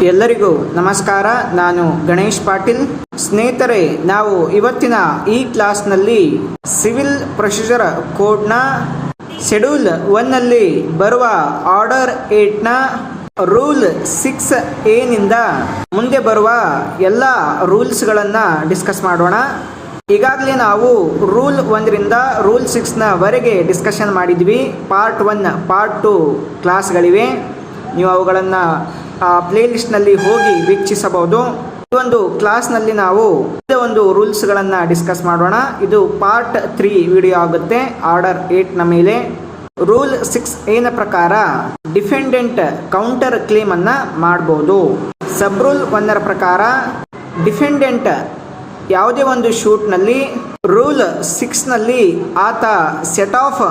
ಎಲ್ಲರಿಗೂ ನಮಸ್ಕಾರ. ನಾನು ಗಣೇಶ್ ಪಾಟೀಲ್. ಸ್ನೇಹಿತರೆ, ನಾವು ಇವತ್ತಿನ ಈ ಕ್ಲಾಸ್ನಲ್ಲಿ ಸಿವಿಲ್ ಪ್ರೊಸೀಜರ್ ಕೋಡ್ನ ಶೆಡ್ಯೂಲ್ 1ನಲ್ಲಿ ಬರುವ ಆರ್ಡರ್ 8ನ ರೂಲ್ 6A ನಿಂದ ಮುಂದೆ ಬರುವ ಎಲ್ಲ ರೂಲ್ಸ್ಗಳನ್ನು ಡಿಸ್ಕಸ್ ಮಾಡೋಣ. ಈಗಾಗಲೇ ನಾವು ರೂಲ್ 1ರಿಂದ ರೂಲ್ 6ನ ವರೆಗೆ ಡಿಸ್ಕಷನ್ ಮಾಡಿದ್ವಿ. Part 1, part 2 ಕ್ಲಾಸ್ಗಳಿವೆ. ನೀವು ಅವುಗಳನ್ನು ಪ್ಲೇ ಲಿಸ್ಟ್ನಲ್ಲಿ ಹೋಗಿ ವೀಕ್ಷಿಸಬಹುದು. ಈ ಒಂದು ಕ್ಲಾಸ್ನಲ್ಲಿ ನಾವು ಒಂದು ರೂಲ್ಸ್ಗಳನ್ನು ಡಿಸ್ಕಸ್ ಮಾಡೋಣ. ಇದು ಪಾರ್ಟ್ 3 ವಿಡಿಯೋ ಆಗುತ್ತೆ ಆರ್ಡರ್ 8ನ ಮೇಲೆ. ರೂಲ್ 6A ಪ್ರಕಾರ ಡಿಫೆಂಡೆಂಟ್ ಕೌಂಟರ್ ಕ್ಲೇಮ್ ಅನ್ನ ಮಾಡಬಹುದು. ಸಬ್ ರೂಲ್ 1ರ ಪ್ರಕಾರ ಡಿಫೆಂಡೆಂಟ್ ಯಾವುದೇ ಒಂದು ಶೂಟ್ನಲ್ಲಿ ರೂಲ್ 6ನಲ್ಲಿ ಆತ ಸೆಟ್ ಆಫ್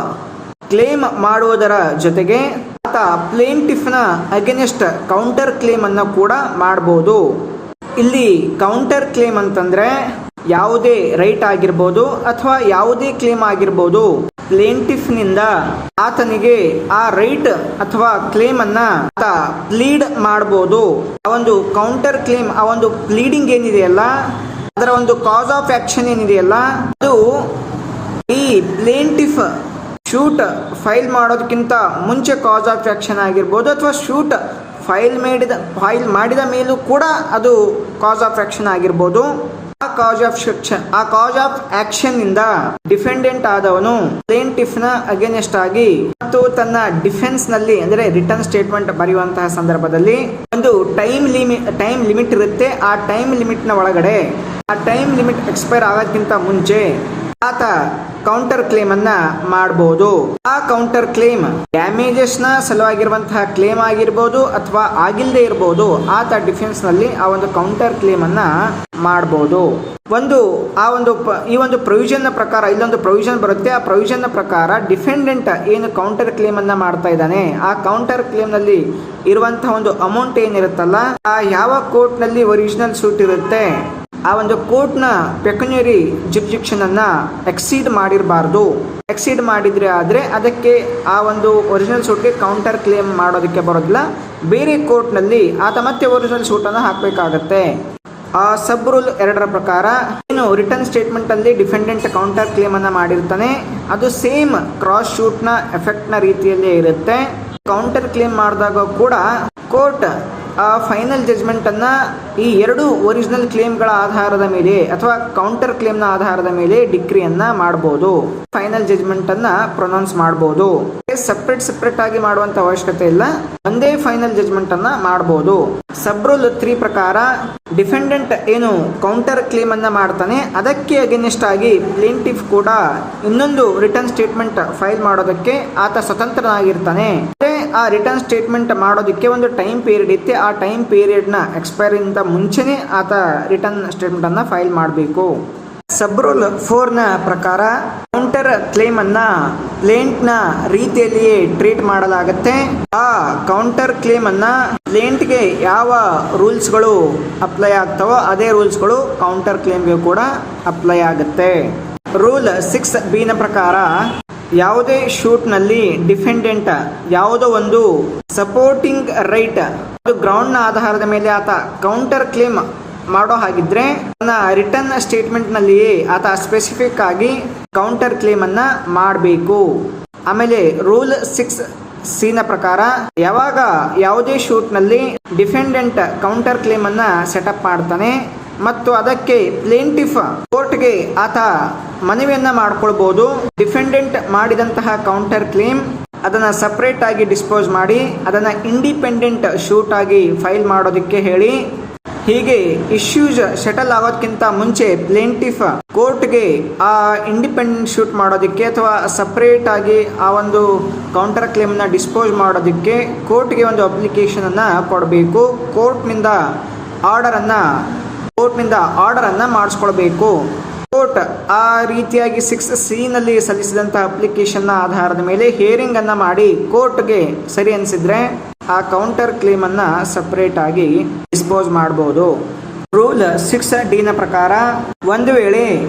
ಕ್ಲೇಮ್ ಮಾಡುವುದರ ಜೊತೆಗೆ ಆತ ಪ್ಲೇಂಟಿಫ್ನ ಅಗೇನೆಸ್ಟ್ ಕೌಂಟರ್ ಕ್ಲೇಮ್ ಅನ್ನು ಕೂಡ ಮಾಡಬಹುದು. ಇಲ್ಲಿ ಕೌಂಟರ್ ಕ್ಲೇಮ್ ಅಂತಂದ್ರೆ ಯಾವುದೇ ರೈಟ್ ಆಗಿರ್ಬೋದು ಅಥವಾ ಯಾವುದೇ ಕ್ಲೇಮ್ ಆಗಿರ್ಬೋದು, ಪ್ಲೇಂಟಿಫ್ನಿಂದ ಆತನಿಗೆ ಆ ರೈಟ್ ಅಥವಾ ಕ್ಲೇಮ್ ಅನ್ನ ಆತ ಪ್ಲೀಡ್ ಮಾಡಬಹುದು. ಆ ಒಂದು ಕೌಂಟರ್ ಕ್ಲೇಮ್, ಆ ಒಂದು ಪ್ಲೀಡಿಂಗ್ ಏನಿದೆಯಲ್ಲ, ಅದರ ಒಂದು ಕಾಸ್ ಆಫ್ ಆಕ್ಷನ್ ಏನಿದೆಯಲ್ಲ, ಅದು ಈ ಪ್ಲೇಂಟಿಫ್ ಶೂಟ್ ಫೈಲ್ ಮಾಡೋದಕ್ಕಿಂತ ಮುಂಚೆ ಕಾಸ್ ಆಫ್ ಆಕ್ಷನ್ ಆಗಿರ್ಬೋದು ಅಥವಾ ಶೂಟ್ ಫೈಲ್ ಮಾಡಿದ ಮೇಲೂ ಕೂಡ ಅದು ಕಾಸ್ ಆಫ್ ಆಕ್ಷನ್ ಆಗಿರ್ಬೋದು. ಆ ಕಾಸ್ ಆಫ್ ಆಕ್ಷನ್ ಇಂದ ಡಿಫೆಂಡೆಂಟ್ ಆದವನು ಪ್ಲೇಂಟಿಫ್ನ ಅಗೇನೆಸ್ಟ್ ಆಗಿ ಮತ್ತು ತನ್ನ ಡಿಫೆನ್ಸ್ ನಲ್ಲಿ ಅಂದರೆ ರಿಟರ್ನ್ ಸ್ಟೇಟ್ಮೆಂಟ್ ಬರೆಯುವಂತಹ ಸಂದರ್ಭದಲ್ಲಿ ಒಂದು ಟೈಮ್ ಲಿಮಿಟ್ ಇರುತ್ತೆ. ಆ ಟೈಮ್ ಲಿಮಿಟ್ ನ ಒಳಗಡೆ, ಆ ಟೈಮ್ ಲಿಮಿಟ್ ಎಕ್ಸ್ಪೈರ್ ಆಗೋದಕ್ಕಿಂತ ಮುಂಚೆ ಆತ ಕೌಂಟರ್ ಕ್ಲೇಮ್ ಅನ್ನ ಮಾಡಬಹುದು. ಆ ಕೌಂಟರ್ ಕ್ಲೇಮ್ ಡ್ಯಾಮೇಜಸ್ ನ ಸಲುವಾಗಿರುವಂತಹ ಕ್ಲೇಮ್ ಆಗಿರ್ಬೋದು ಅಥವಾ ಆಗಿಲ್ಲದೆ ಇರಬಹುದು. ಆತ ಡಿಫೆನ್ಸ್ ನಲ್ಲಿ ಆ ಒಂದು ಕೌಂಟರ್ ಕ್ಲೇಮ್ ಅನ್ನ ಮಾಡಬಹುದು. ಈ ಒಂದು ಪ್ರೊವಿಷನ್ ಪ್ರಕಾರ ಇಲ್ಲೊಂದು ಪ್ರೊವಿಷನ್ ಬರುತ್ತೆ. ಆ ಪ್ರೊವಿಷನ್ ಪ್ರಕಾರ ಡಿಫೆಂಡೆಂಟ್ ಏನು ಕೌಂಟರ್ ಕ್ಲೇಮ್ ಅನ್ನ ಮಾಡ್ತಾ ಇದ್ದಾನೆ, ಆ ಕೌಂಟರ್ ಕ್ಲೇಮ್ ನಲ್ಲಿ ಇರುವಂತಹ ಒಂದು ಅಮೌಂಟ್ ಏನಿರುತ್ತಲ್ಲ, ಆ ಯಾವ ಕೋರ್ಟ್ ನಲ್ಲಿ ಒರಿಜಿನಲ್ ಸೂಟ್ ಇರುತ್ತೆ, ಆ ಒಂದು ಕೋರ್ಟ್ನ ಪೆಕ್ಯುನರಿ ಜುರಿಡಿಕ್ಷನ್ ಅನ್ನ ಎಕ್ಸೀಡ್ ಮಾಡಿರಬಾರ್ದು. ಎಕ್ಸೀಡ್ ಮಾಡಿದ್ರೆ ಆದ್ರೆ ಅದಕ್ಕೆ ಆ ಒಂದು ಒರಿಜಿನಲ್ ಸೂಟ್ಗೆ ಕೌಂಟರ್ ಕ್ಲೇಮ್ ಮಾಡೋದಕ್ಕೆ ಬರೋದಿಲ್ಲ. ಬೇರೆ ಕೋರ್ಟ್ನಲ್ಲಿ ಆತ ಮತ್ತೆ ಒರಿಜಿನಲ್ ಸೂಟ್ ಅನ್ನು ಹಾಕಬೇಕಾಗತ್ತೆ. ಆ ಸಬ್ ರೂಲ್ 2ರ ಪ್ರಕಾರ ಏನು ರಿಟರ್ನ್ ಸ್ಟೇಟ್ಮೆಂಟ್ ಅಲ್ಲಿ ಡಿಫೆಂಡೆಂಟ್ ಕೌಂಟರ್ ಕ್ಲೇಮ್ ಅನ್ನ ಮಾಡಿರ್ತಾನೆ, ಅದು ಸೇಮ್ ಕ್ರಾಸ್ ಶೂಟ್ ನ ಎಫೆಕ್ಟ್ ನ ರೀತಿಯಲ್ಲೇ ಇರುತ್ತೆ. ಕೌಂಟರ್ ಕ್ಲೇಮ್ ಮಾಡಿದಾಗ ಕೂಡ ಕೋರ್ಟ್ ಆ ಫೈನಲ್ ಜಜ್ಮೆಂಟ್ ಅನ್ನ ಈ ಎರಡು ಒರಿಜಿನಲ್ ಕ್ಲೇಮ್ಗಳ ಆಧಾರದ ಮೇಲೆ ಅಥವಾ ಕೌಂಟರ್ ಕ್ಲೇಮ್ ನ ಆಧಾರದ ಮೇಲೆ ಡಿಕ್ರಿಯನ್ನ ಮಾಡಬಹುದು. ಫೈನಲ್ ಜಜ್ಮೆಂಟ್ ಅನ್ನ ಪ್ರೊನೌನ್ಸ್ ಮಾಡಬಹುದು. ಸೆಪರೇಟ್ ಆಗಿ ಮಾಡುವಂತ ಅವಶ್ಯಕತೆ ಇಲ್ಲ, ಒಂದೇ ಫೈನಲ್ ಜಜ್ಮೆಂಟ್ ಅನ್ನ ಮಾಡಬಹುದು. ಸಬ್ ರೂಲ್ 3 ಪ್ರಕಾರ ಡಿಫೆಂಡೆಂಟ್ ಏನು ಕೌಂಟರ್ ಕ್ಲೇಮ್ ಅನ್ನ ಮಾಡ್ತಾನೆ, ಅದಕ್ಕೆ ಅಗೇನೆಸ್ಟ್ ಆಗಿ ಪ್ಲೇಂಟಿಫ್ ಕೂಡ ಇನ್ನೊಂದು ರಿಟರ್ನ್ ಸ್ಟೇಟ್ಮೆಂಟ್ ಫೈಲ್ ಮಾಡೋದಕ್ಕೆ ಆತ ಸ್ವತಂತ್ರನಾಗಿರ್ತಾನೆ. ಆ ರಿಟರ್ನ್ ಸ್ಟೇಟ್ಮೆಂಟ್ ಮಾಡೋದಕ್ಕೆ ಒಂದು ಟೈಮ್ ಪೀರಿಯಡ್ ಇತ್ತೆ. ಆ ಟೈಮ್ ಪೀರಿಯಡ್ ನ ಎಕ್ಸ್ಪೈರಿ ಇಂದ ಮುಂಚೆನೆ ಆತ ರಿಟರ್ನ್ ಸ್ಟೇಟ್ಮೆಂಟ್ ಅನ್ನ ಫೈಲ್ ಮಾಡಬೇಕು. ಸಬ್ ರೂಲ್ 4ನ ಪ್ರಕಾರ ಕೌಂಟರ್ ಕ್ಲೇಮ್ ಅನ್ನ ಪ್ಲೇಂಟ್ ನ ರೀತಿಯಲ್ಲಿಯೇ ಟ್ರೀಟ್ ಮಾಡಲಾಗುತ್ತೆ. ಆ ಕೌಂಟರ್ ಕ್ಲೇಮ್ ಅನ್ನ ಪ್ಲೇಂಟ್ಗೆ ಯಾವ ರೂಲ್ಸ್ಗಳು ಅಪ್ಲೈ ಆಗ್ತಾವೋ ಅದೇ ರೂಲ್ಸ್ಗಳು ಕೌಂಟರ್ ಕ್ಲೇಮ್ಗೆ ಕೂಡ ಅಪ್ಲೈ ಆಗುತ್ತೆ. ರೂಲ್ 6B ಪ್ರಕಾರ ಯಾವುದೇ ಶೂಟ್ ನಲ್ಲಿ ಡಿಫೆಂಡೆಂಟ್ ಯಾವುದೋ ಒಂದು ಸಪೋರ್ಟಿಂಗ್ ರೈಟ್ ಗ್ರೌಂಡ್ ನ ಆಧಾರದ ಮೇಲೆ ಆತ ಕೌಂಟರ್ ಕ್ಲೇಮ್ ಮಾಡೋ ಹಾಗಿದ್ರೆ ತನ್ನ ರಿಟರ್ನ್ ಸ್ಟೇಟ್ಮೆಂಟ್ ನಲ್ಲಿಯೇ ಆತ ಸ್ಪೆಸಿಫಿಕ್ ಆಗಿ ಕೌಂಟರ್ ಕ್ಲೇಮ್ ಅನ್ನ ಮಾಡಬೇಕು. ಆಮೇಲೆ ರೂಲ್ 6C ಪ್ರಕಾರ ಯಾವಾಗ ಯಾವುದೇ ಶೂಟ್ ನಲ್ಲಿ ಡಿಫೆಂಡೆಂಟ್ ಕೌಂಟರ್ ಕ್ಲೇಮ್ ಅನ್ನ ಸೆಟಪ್ ಮಾಡ್ತಾನೆ ಮತ್ತು ಅದಕ್ಕೆ ಪ್ಲೇಂಟಿಫ್ ಕೋರ್ಟ್ಗೆ ಆತ ಮನವಿಯನ್ನ ಮಾಡ್ಕೊಳ್ಬಹುದು. ಡಿಫೆಂಡೆಂಟ್ ಮಾಡಿದಂತಹ ಕೌಂಟರ್ ಕ್ಲೇಮ್ ಅದನ್ನ ಸಪರೇಟ್ ಆಗಿ ಡಿಸ್ಪೋಸ್ ಮಾಡಿ ಅದನ್ನ ಇಂಡಿಪೆಂಡೆಂಟ್ ಶೂಟ್ ಆಗಿ ಫೈಲ್ ಮಾಡೋದಕ್ಕೆ ಹೇಳಿ. ಹೀಗೆ ಇಶ್ಯೂಸ್ ಸೆಟಲ್ ಆಗೋದಕ್ಕಿಂತ ಮುಂಚೆ ಪ್ಲೇಂಟಿಫ್ ಕೋರ್ಟ್ಗೆ ಆ ಇಂಡಿಪೆಂಡೆಂಟ್ ಶೂಟ್ ಮಾಡೋದಕ್ಕೆ ಅಥವಾ ಸಪರೇಟ್ ಆಗಿ ಆ ಒಂದು ಕೌಂಟರ್ ಕ್ಲೇಮ್ ನ ಡಿಸ್ಪೋಸ್ ಮಾಡೋದಕ್ಕೆ ಕೋರ್ಟ್ಗೆ ಒಂದು ಅಪ್ಲಿಕೇಶನ್ ಅನ್ನ ಕೊಡಬೇಕು. ಕೋರ್ಟ್ನಿಂದ ಆರ್ಡರ್ ಅನ್ನ ಮಾಡಿಸ್ಕೊಳ್ಬೇಕು. ಕೋರ್ಟ್ ಆ ರೀತಿಯಾಗಿ 6C ನಲ್ಲಿ ಸಲ್ಲಿಸಿದಂತಹ ಅಪ್ಲಿಕೇಶನ್ ನ ಆಧಾರದ ಮೇಲೆ ಹಿಯರಿಂಗ್ ಅನ್ನ ಮಾಡಿ ಕೋರ್ಟ್ಗೆ ಸರಿ ಅನಿಸಿದ್ರೆ ಆ ಕೌಂಟರ್ ಕ್ಲೇಮ್ ಅನ್ನ ಸಪರೇಟ್ ಆಗಿ ಡಿಸ್ಪೋಸ್ ಮಾಡಬಹುದು. ರೂಲ್ 6D ನ ಪ್ರಕಾರ ಒಂದು ವೇಳೆ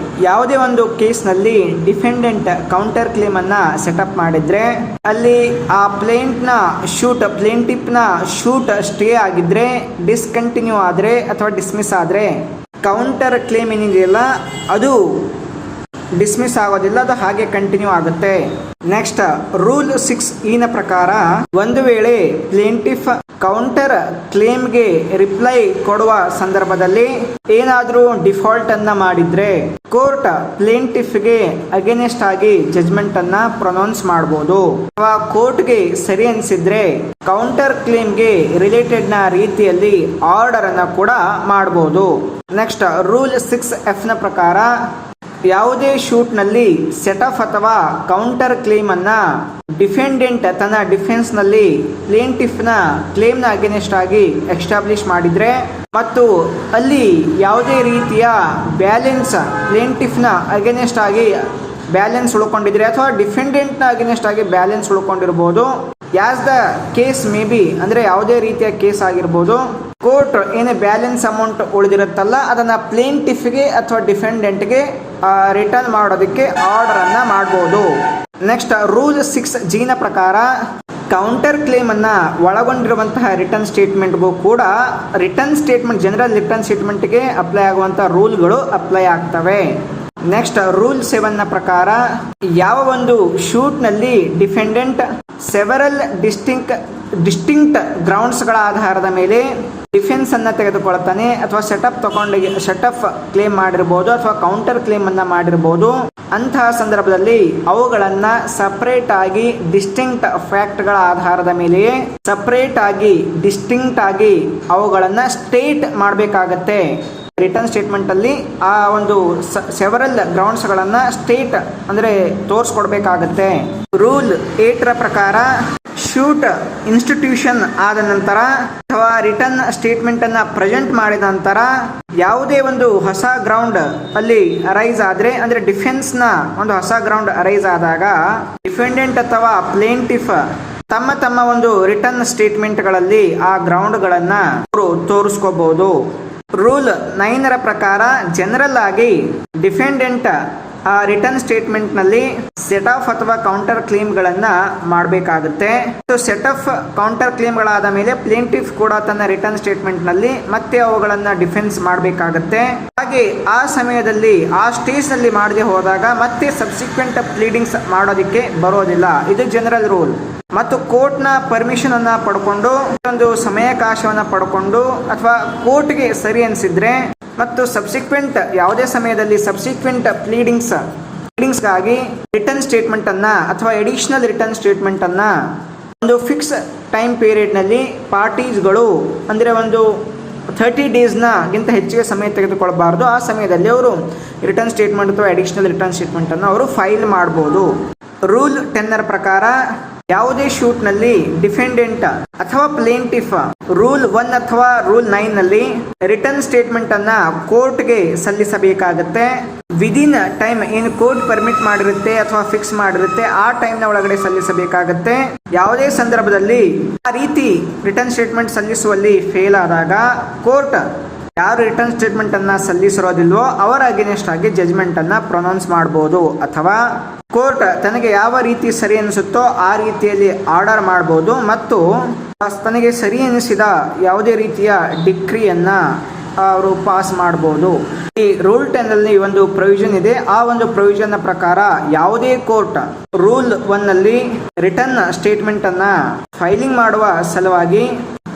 ಯಾವುದೇ ಒಂದು ಕೇಸ್ನಲ್ಲಿ ಡಿಫೆಂಡೆಂಟ್ ಕೌಂಟರ್ ಕ್ಲೇಮ್ ಅನ್ನ ಸೆಟಪ್ ಮಾಡಿದ್ರೆ ಅಲ್ಲಿ ಆ ಪ್ಲೇಂಟಿಫ್ ನ ಶೂಟ್ ಸ್ಟೇ ಆಗಿದ್ರೆ, ಡಿಸ್ಕಂಟಿನ್ಯೂ ಆದ್ರೆ ಅಥವಾ ಡಿಸ್ಮಿಸ್ ಆದ್ರೆ ಕೌಂಟರ್ ಕ್ಲೇಮ್ ಏನಿದೆಯಲ್ಲ ಅದು ಡಿಸ್ಮಿಸ್ ಆಗೋದಿಲ್ಲ, ಅದು ಹಾಗೆ ಕಂಟಿನ್ಯೂ ಆಗುತ್ತೆ. ನೆಕ್ಸ್ಟ್ ರೂಲ್ 6E ನ ಪ್ರಕಾರ ಒಂದು ವೇಳೆ ಪ್ಲೇಂಟಿಫ್ ಕೌಂಟರ್ ಕ್ಲೇಮ್ಗೆ ರಿಪ್ಲೈ ಕೊಡುವ ಸಂದರ್ಭದಲ್ಲಿ ಏನಾದರೂ ಡಿಫಾಲ್ಟ್ ಅನ್ನ ಮಾಡಿದ್ರೆ ಕೋರ್ಟ್ ಪ್ಲೇಂಟಿಫ್ಗೆ ಅಗೇನೆಸ್ಟ್ ಆಗಿ ಜಜ್ಮೆಂಟ್ ಅನ್ನ ಪ್ರೊನೌನ್ಸ್ ಮಾಡಬಹುದು, ಅಥವಾ ಕೋರ್ಟ್ಗೆ ಸರಿ ಅನಿಸಿದ್ರೆ ಕೌಂಟರ್ ಕ್ಲೇಮ್ಗೆ ರಿಲೇಟೆಡ್ ನ ರೀತಿಯಲ್ಲಿ ಆರ್ಡರ್ ಅನ್ನ ಕೂಡ ಮಾಡಬಹುದು. ನೆಕ್ಸ್ಟ್ ರೂಲ್ 6F ನ ಪ್ರಕಾರ ಯಾವುದೇ ಶೂಟ್ನಲ್ಲಿ ಸೆಟಫ್ ಅಥವಾ ಕೌಂಟರ್ ಕ್ಲೇಮ್ ಅನ್ನ ಡಿಫೆಂಡೆಂಟ್ ತನ್ನ ಡಿಫೆನ್ಸ್ ನಲ್ಲಿ ಪ್ಲೇಂಟಿಫ್ನ ಕ್ಲೇಮ್ನ ಅಗೇನೆಸ್ಟ್ ಆಗಿ ಎಸ್ಟಾಬ್ಲಿಷ್ ಮಾಡಿದ್ರೆ ಮತ್ತು ಅಲ್ಲಿ ಯಾವುದೇ ರೀತಿಯ ಬ್ಯಾಲೆನ್ಸ್ ಪ್ಲೇಂಟಿಫ್ನ ಅಗೇನೆಸ್ಟ್ ಆಗಿ ಬ್ಯಾಲೆನ್ಸ್ ಉಳ್ಕೊಂಡಿದ್ರೆ ಅಥವಾ ಡಿಫೆಂಡೆಂಟ್ನ ಅಗೇನೆಸ್ಟ್ ಆಗಿ ಬ್ಯಾಲೆನ್ಸ್ ಉಳ್ಕೊಂಡಿರ್ಬೋದು, as the case may be, ಅಂದರೆ ಯಾವುದೇ ರೀತಿಯ ಕೇಸ್ ಆಗಿರ್ಬೋದು, ಕೋರ್ಟ್ ಏನೇ ಬ್ಯಾಲೆನ್ಸ್ ಅಮೌಂಟ್ ಉಳಿದಿರುತ್ತಲ್ಲ ಅದನ್ನ ಪ್ಲೇಂಟಿಫ್ಗೆ ಅಥವಾ ಡಿಫೆಂಡೆಂಟ್ಗೆ ರಿಟರ್ನ್ ಮಾಡೋದಕ್ಕೆ ಆರ್ಡರ್ ಅನ್ನ ಮಾಡಬಹುದು. ನೆಕ್ಸ್ಟ್ ರೂಲ್ 6G ನ ಪ್ರಕಾರ ಕೌಂಟರ್ ಕ್ಲೇಮ್ ಅನ್ನ ಒಳಗೊಂಡಿರುವಂತಹ ರಿಟರ್ನ್ ಸ್ಟೇಟ್ಮೆಂಟ್ಗೂ ಕೂಡ ಜನರಲ್ ರಿಟರ್ನ್ ಸ್ಟೇಟ್ಮೆಂಟ್ಗೆ ಅಪ್ಲೈ ಆಗುವಂತಹ ರೂಲ್ಗಳು ಅಪ್ಲೈ ಆಗ್ತವೆ. ನೆಕ್ಸ್ಟ್ ರೂಲ್ 7 ನ ಪ್ರಕಾರ ಯಾವ ಒಂದು ಶೂಟ್ ನಲ್ಲಿ ಡಿಫೆಂಡೆಂಟ್ ಸೆವರಲ್ ಡಿಸ್ಟಿಂಕ್ಟ್ ಗ್ರೌಂಡ್ಸ್ ಗಳ ಆಧಾರದ ಮೇಲೆ ಡಿಫೆನ್ಸ್ ಅನ್ನ ತೆಗೆದುಕೊಳ್ತಾನೆ ಅಥವಾ ಸೆಟಪ್ ಕ್ಲೇಮ್ ಮಾಡಿರಬಹುದು ಅಥವಾ ಕೌಂಟರ್ ಕ್ಲೇಮ್ ಅನ್ನ ಮಾಡಿರಬಹುದು, ಅಂತಹ ಸಂದರ್ಭದಲ್ಲಿ ಅವುಗಳನ್ನ ಸಪರೇಟ್ ಆಗಿ ಡಿಸ್ಟಿಂಕ್ಟ್ ಫ್ಯಾಕ್ಟ್ ಗಳ ಆಧಾರದ ಮೇಲೆಯೇ ಡಿಸ್ಟಿಂಕ್ಟ್ ಆಗಿ ಅವುಗಳನ್ನ ಸ್ಟೇಟ್ ಮಾಡಬೇಕಾಗತ್ತೆ. ರಿಟರ್ನ್ ಸ್ಟೇಟ್ಮೆಂಟ್ ಅಲ್ಲಿ ಆ ಒಂದು ಸೆವರಲ್ ಗ್ರೌಂಡ್ಸ್ ಗಳನ್ನ ಸ್ಟೇಟ್ ಅಂದ್ರೆ ತೋರಿಸ್ಕೊಡ್ಬೇಕಾಗತ್ತೆ. ರೂಲ್ 8 ರ ಪ್ರಕಾರ ಶೂಟ್ ಇನ್ಸ್ಟಿಟ್ಯೂಷನ್ ಆದ ನಂತರ ಅಥವಾ ರಿಟರ್ನ್ ಸ್ಟೇಟ್ಮೆಂಟ್ ಅನ್ನ ಪ್ರೆಸೆಂಟ್ ಮಾಡಿದ ನಂತರ ಯಾವುದೇ ಒಂದು ಹೊಸ ಗ್ರೌಂಡ್ ಅಲ್ಲಿ ಅರೈಸ್ ಆದ್ರೆ, ಅಂದ್ರೆ ಡಿಫೆನ್ಸ್ ನ ಒಂದು ಹೊಸ ಗ್ರೌಂಡ್ ಅರೈಸ್ ಆದಾಗ ಡಿಫೆಂಡೆಂಟ್ ಅಥವಾ ಪ್ಲೇಂಟಿಫ್ ತಮ್ಮ ಒಂದು ರಿಟರ್ನ್ ಸ್ಟೇಟ್ಮೆಂಟ್ ಗಳಲ್ಲಿ ಆ ಗ್ರೌಂಡ್ ಗಳನ್ನ ಅವರು ತೋರಿಸ್ಕೋಬಹುದು. ರೂಲ್ 9 ರ ಪ್ರಕಾರ ಜನರಲ್ ಆಗಿ ಡಿಫೆಂಡೆಂಟ್ ಆ ರಿಟರ್ನ್ ಸ್ಟೇಟ್ಮೆಂಟ್ ನಲ್ಲಿ ಸೆಟ್ ಆಫ್ ಅಥವಾ ಕೌಂಟರ್ ಕ್ಲೇಮ್ ಗಳನ್ನ ಮಾಡಬೇಕಾಗುತ್ತೆ. ಸೆಟ್ ಆಫ್ ಕೌಂಟರ್ ಕ್ಲೇಮ್ ಗಳಾದ ಮೇಲೆ ಪ್ಲೇಂಟಿಫ್ ಕೂಡ ತನ್ನ ರಿಟರ್ನ್ ಸ್ಟೇಟ್ಮೆಂಟ್ ನಲ್ಲಿ ಮತ್ತೆ ಅವುಗಳನ್ನ ಡಿಫೆನ್ಸ್ ಮಾಡಬೇಕಾಗುತ್ತೆ. ಹಾಗೆ ಆ ಸಮಯದಲ್ಲಿ ಆ ಸ್ಟೇಜ್ ನಲ್ಲಿ ಮಾಡದೆ ಹೋದಾಗ ಮತ್ತೆ ಸಬ್ಸಿಕ್ವೆಂಟ್ ಪ್ಲೀಡಿಂಗ್ಸ್ ಮಾಡೋದಕ್ಕೆ ಬರೋದಿಲ್ಲ. ಇದು ಜನರಲ್ ರೂಲ್. ಮತ್ತು ಕೋರ್ಟ್ ನ ಪರ್ಮಿಷನ್ ಅನ್ನ ಪಡ್ಕೊಂಡು ಒಂದು ಸಮಯಾವಕಾಶವನ್ನ ಪಡ್ಕೊಂಡು ಅಥವಾ ಕೋರ್ಟ್ಗೆ ಸರಿ ಅನಿಸಿದ್ರೆ ಮತ್ತು ಯಾವುದೇ ಸಮಯದಲ್ಲಿ ಸಬ್ಸಿಕ್ವೆಂಟ್ ಪ್ಲೀಡಿಂಗ್ಸ್ಗಾಗಿ ರಿಟರ್ನ್ ಸ್ಟೇಟ್ಮೆಂಟ್ ಅನ್ನ ಅಥವಾ ಎಡಿಷನಲ್ ರಿಟರ್ನ್ ಸ್ಟೇಟ್ಮೆಂಟ್ ಅನ್ನ ಒಂದು ಫಿಕ್ಸ್ ಟೈಮ್ ಪೀರಿಯಡ್ ನಲ್ಲಿ ಪಾರ್ಟೀಸ್ಗಳು ಅಂದ್ರೆ ಒಂದು 30 ಡೇಸ್ನ ಗಿಂತ ಹೆಚ್ಚಿಗೆ ಸಮಯ ತೆಗೆದುಕೊಳ್ಳಬಾರದು. ಆ ಸಮಯದಲ್ಲಿ ಅವರು ರಿಟರ್ನ್ ಸ್ಟೇಟ್ಮೆಂಟ್ ಅಥವಾ ಎಡಿಷನಲ್ ರಿಟರ್ನ್ ಸ್ಟೇಟ್ಮೆಂಟ್ ಅನ್ನು ಅವರು ಫೈಲ್ ಮಾಡಬಹುದು. ರೂಲ್ 10 ರ ಪ್ರಕಾರ ಯಾವುದೇ ಶೂಟ್ ನಲ್ಲಿ ಡಿಫೆಂಡೆಂಟ್ ಅಥವಾ ಪ್ಲೇಂಟಿಫ್ ರೂಲ್ 1 ಅಥವಾ ರೂಲ್ 9 ನಲ್ಲಿ ರಿಟರ್ನ್ ಸ್ಟೇಟ್ಮೆಂಟ್ ಅನ್ನ ಕೋರ್ಟ್ಗೆ ಸಲ್ಲಿಸಬೇಕಾಗುತ್ತೆ. ವಿದಿನ್ ಟೈಮ್ ಏನು ಕೋರ್ಟ್ ಪರ್ಮಿಟ್ ಮಾಡಿರುತ್ತೆ ಅಥವಾ ಫಿಕ್ಸ್ ಮಾಡಿರುತ್ತೆ ಆ ಟೈಮ್ ನ ಒಳಗಡೆ ಸಲ್ಲಿಸಬೇಕಾಗುತ್ತೆ. ಯಾವುದೇ ಸಂದರ್ಭದಲ್ಲಿ ಆ ರೀತಿ ರಿಟರ್ನ್ ಸ್ಟೇಟ್ಮೆಂಟ್ ಸಲ್ಲಿಸುವಲ್ಲಿ ಫೇಲ್ ಆದಾಗ ಕೋರ್ಟ್ ಯಾರು ರಿಟರ್ನ್ ಸ್ಟೇಟ್ಮೆಂಟ್ ಅನ್ನ ಸಲ್ಲಿಸಿರೋದಿಲ್ವೋ ಅವರ ಅಗೇನೆಸ್ಟ್ ಆಗಿ ಜಜ್ಮೆಂಟ್ ಅನ್ನ ಪ್ರೊನೌನ್ಸ್ ಮಾಡಬಹುದು, ಅಥವಾ ಕೋರ್ಟ್ ತನಗೆ ಯಾವ ರೀತಿ ಸರಿ ಅನಿಸುತ್ತೋ ಆ ರೀತಿಯಲ್ಲಿ ಆರ್ಡರ್ ಮಾಡಬಹುದು ಮತ್ತು ತನಗೆ ಸರಿ ಅನಿಸಿದ ಯಾವುದೇ ರೀತಿಯ ಡಿಕ್ರಿಯನ್ನ ಅವರು ಪಾಸ್ ಮಾಡಬಹುದು. ಈ ರೂಲ್ 10 ನಲ್ಲಿ ಒಂದು ಪ್ರೊವಿಷನ್ ಇದೆ. ಆ ಒಂದು ಪ್ರೊವಿಷನ್ ನ ಪ್ರಕಾರ ಯಾವುದೇ ಕೋರ್ಟ್ ರೂಲ್ 1 ನಲ್ಲಿ ರಿಟರ್ನ್ ಸ್ಟೇಟ್ಮೆಂಟ್ ಅನ್ನ ಫೈಲಿಂಗ್ ಮಾಡುವ ಸಲುವಾಗಿ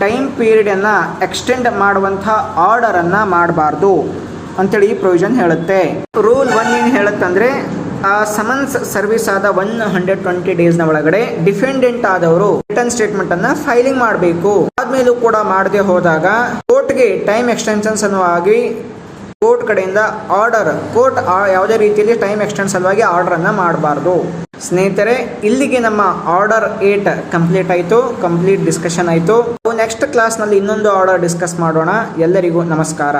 ಟೈಮ್ ಪೀರಿಯಡ್ ಅನ್ನ ಎಕ್ಸ್ಟೆಂಡ್ ಮಾಡುವಂತಹ ಆರ್ಡರ್ ಅನ್ನ ಮಾಡಬಾರ್ದು ಅಂತೇಳಿ ಈ ಪ್ರೊವಿಷನ್ ಹೇಳುತ್ತೆ. ರೂಲ್ 1 ಏನು ಹೇಳುತ್ತಂದ್ರೆ ಸಮನ್ಸ್ ಸರ್ವಿಸ್ ಆದ 120 ಡೇಸ್ ನ ಒಳಗಡೆ ಡಿಫೆಂಡೆಂಟ್ ಆದವರು ರಿಟರ್ನ್ ಸ್ಟೇಟ್ಮೆಂಟ್ ಅನ್ನ ಫೈಲಿಂಗ್ ಮಾಡಬೇಕು. ಆದ್ಮೇಲೂ ಕೂಡ ಮಾಡದೆ ಹೋದಾಗ ಕೋರ್ಟ್ಗೆ ಟೈಮ್ ಎಕ್ಸ್ಟೆನ್ಷನ್ ಸಲುವಾಗಿ ಕೋರ್ಟ್ ಕಡೆಯಿಂದ ಕೋರ್ಟ್ ಯಾವುದೇ ರೀತಿಯಲ್ಲಿ ಟೈಮ್ ಎಕ್ಸ್ಟೆನ್ಷನ್ ಸಲುವಾಗಿ ಆರ್ಡರ್ ಅನ್ನ ಮಾಡಬಾರ್ದು. ಸ್ನೇಹಿತರೆ, ಇಲ್ಲಿಗೆ ನಮ್ಮ ಆರ್ಡರ್ 8 ಕಂಪ್ಲೀಟ್ ಆಯಿತು. ಕಂಪ್ಲೀಟ್ ಡಿಸ್ಕಷನ್ ಆಯಿತು. ನೆಕ್ಸ್ಟ್ ಕ್ಲಾಸ್ ನಲ್ಲಿ ಇನ್ನೊಂದು ಆರ್ಡರ್ ಡಿಸ್ಕಸ್ ಮಾಡೋಣ. ಎಲ್ಲರಿಗೂ ನಮಸ್ಕಾರ.